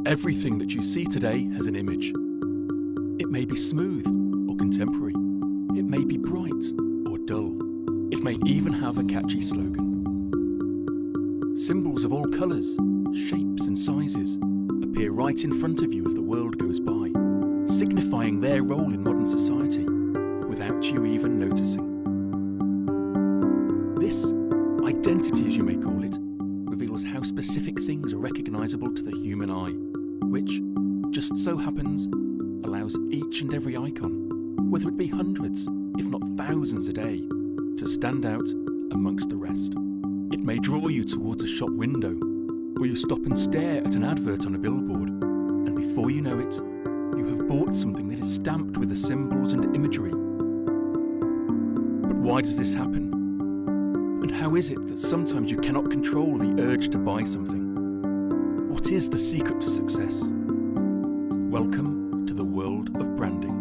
Everything that you see today has an image. It may be smooth or contemporary. It may be bright or dull. It may even have a catchy slogan. Symbols of all colours, shapes and sizes appear right in front of you as the world goes by, signifying their role in modern society without you even noticing. This identity, as you may call it, reveals how specific things are recognisable to the human eye, which, just so happens, allows each and every icon, whether it be hundreds, if not thousands a day, to stand out amongst the rest. It may draw you towards a shop window, or you stop and stare at an advert on a billboard, and before you know it, you have bought something that is stamped with the symbols and imagery. But why does this happen? And how is it that sometimes you cannot control the urge to buy something? What is the secret to success? Welcome to the world of branding.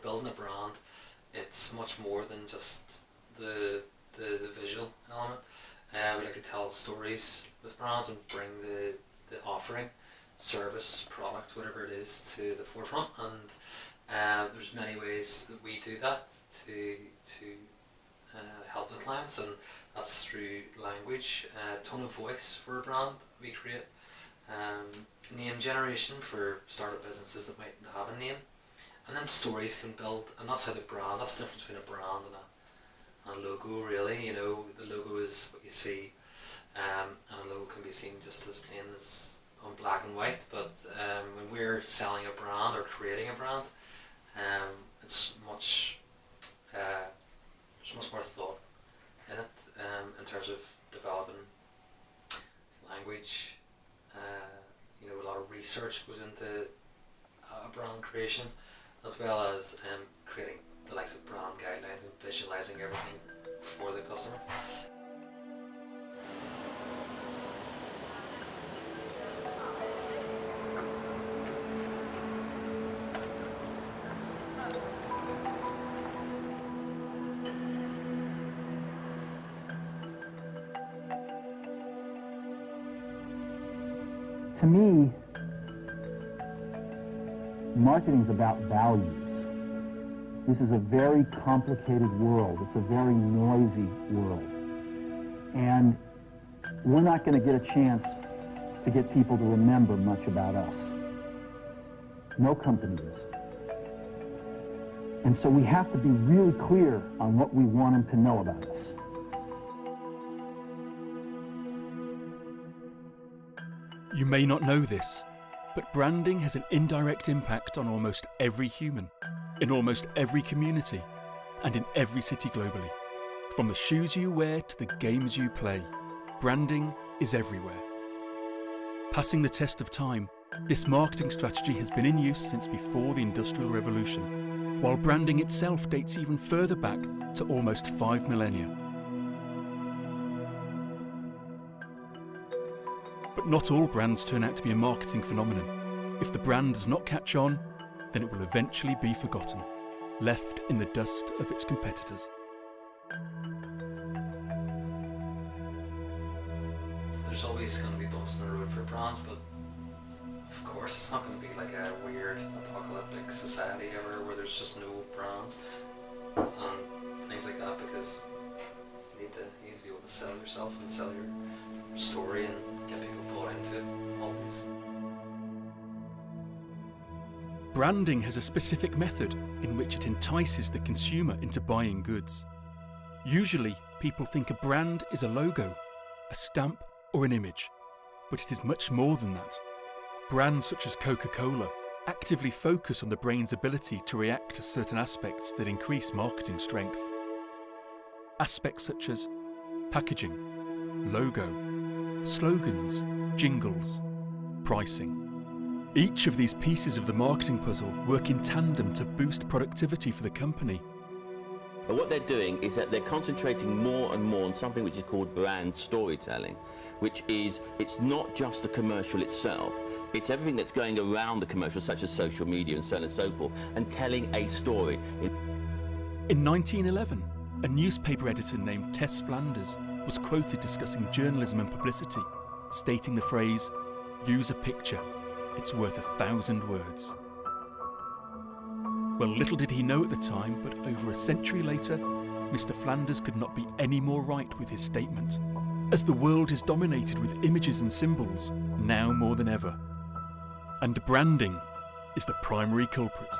Building a brand, it's much more than just the visual element. We like to tell stories with brands and bring the offering, service, product, whatever it is, to the forefront. And there's many ways that we do that to help the clients, and that's through language, tone of voice for a brand that we create, name generation for startup businesses that mightn't have a name. And then stories can build, and that's how the difference between a brand and a logo, really. You know, the logo is what you see, and a logo can be seen just as plain as on black and white. But when we're selling a brand or creating a brand, it's much, there's much more thought in it, in terms of developing language. You know, a lot of research goes into a brand creation, as well as creating the likes of brand guidelines and visualizing everything for the customer. To me, marketing is about values. This is a very complicated world. It's a very noisy world. And we're not going to get a chance to get people to remember much about us. No company is. And so we have to be really clear on what we want them to know about us. You may not know this, but branding has an indirect impact on almost every human, in almost every community, and in every city globally. From the shoes you wear to the games you play, branding is everywhere. Passing the test of time, this marketing strategy has been in use since before the Industrial Revolution, while branding itself dates even further back to almost 5 millennia. But not all brands turn out to be a marketing phenomenon. If the brand does not catch on, then it will eventually be forgotten, left in the dust of its competitors. There's always going to be bumps in the road for brands, but of course it's not going to be like a weird apocalyptic society ever where there's just no brands and things like that, because you need to be able to sell yourself and sell your story and get people bought into it always. Branding has a specific method in which it entices the consumer into buying goods. Usually, people think a brand is a logo, a stamp, or an image, but it is much more than that. Brands such as Coca-Cola actively focus on the brain's ability to react to certain aspects that increase marketing strength. Aspects such as packaging, logo, slogans, jingles, pricing. Each of these pieces of the marketing puzzle work in tandem to boost productivity for the company. But what they're doing is that they're concentrating more and more on something which is called brand storytelling, which is, it's not just the commercial itself, it's everything that's going around the commercial, such as social media and so on and so forth, and telling a story. In 1911, a newspaper editor named Tess Flanders was quoted discussing journalism and publicity, stating the phrase, "Use a picture, it's worth 1,000 words." Well, little did he know at the time, but over a century later, Mr. Flanders could not be any more right with his statement, as the world is dominated with images and symbols, now more than ever. And branding is the primary culprit.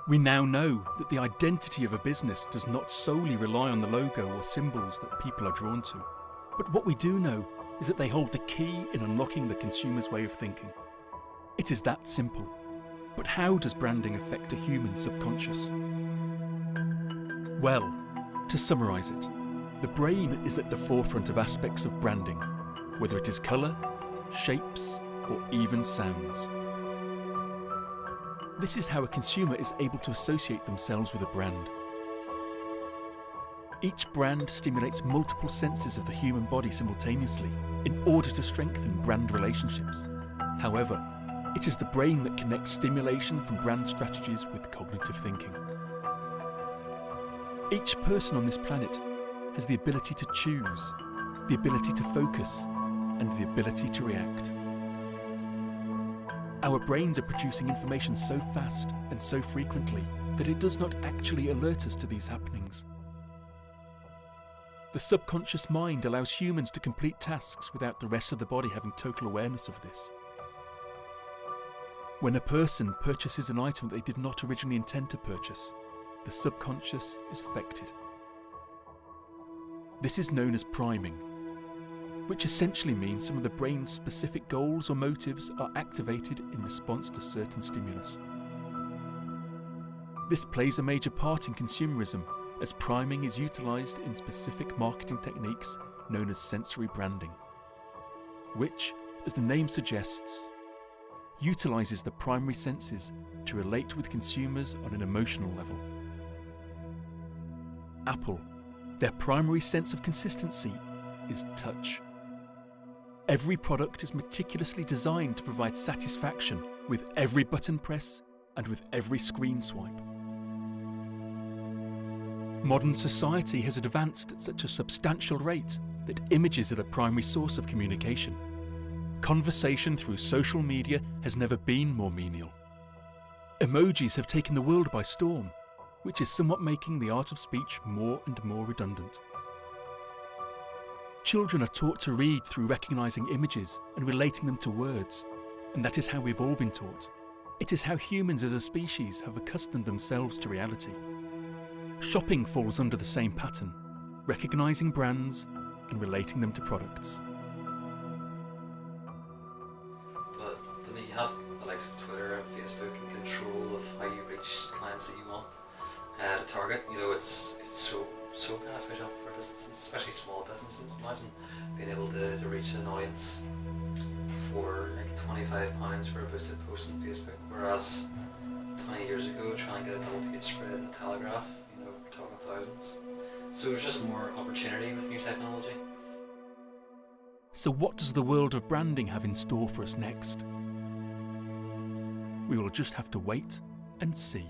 We now know that the identity of a business does not solely rely on the logo or symbols that people are drawn to, but what we do know is that they hold the key in unlocking the consumer's way of thinking. It is that simple. But how does branding affect a human subconscious? Well, to summarise it, the brain is at the forefront of aspects of branding, whether it is colour, shapes, or even sounds. This is how a consumer is able to associate themselves with a brand. Each brand stimulates multiple senses of the human body simultaneously in order to strengthen brand relationships. However, it is the brain that connects stimulation from brand strategies with cognitive thinking. Each person on this planet has the ability to choose, the ability to focus, and the ability to react. Our brains are producing information so fast and so frequently that it does not actually alert us to these happenings. The subconscious mind allows humans to complete tasks without the rest of the body having total awareness of this. When a person purchases an item that they did not originally intend to purchase, the subconscious is affected. This is known as priming, which essentially means some of the brain's specific goals or motives are activated in response to certain stimulus. This plays a major part in consumerism, as priming is utilised in specific marketing techniques known as sensory branding, which, as the name suggests, utilises the primary senses to relate with consumers on an emotional level. Apple, their primary sense of consistency is touch. Every product is meticulously designed to provide satisfaction with every button press and with every screen swipe. Modern society has advanced at such a substantial rate that images are the primary source of communication. Conversation through social media has never been more menial. Emojis have taken the world by storm, which is somewhat making the art of speech more and more redundant. Children are taught to read through recognising images and relating them to words, and that is how we've all been taught. It is how humans as a species have accustomed themselves to reality. Shopping falls under the same pattern, recognising brands and relating them to products. But then you have the likes of Twitter and Facebook in control of how you reach clients that you want to target. You know, it's so beneficial for businesses, especially small businesses. Imagine being able to reach an audience for like £25 for a boosted post on Facebook, whereas 20 years ago trying to get a double page spread in the Telegraph, you know, talking thousands. So there's just more opportunity with new technology. So what does the world of branding have in store for us next? We will just have to wait and see.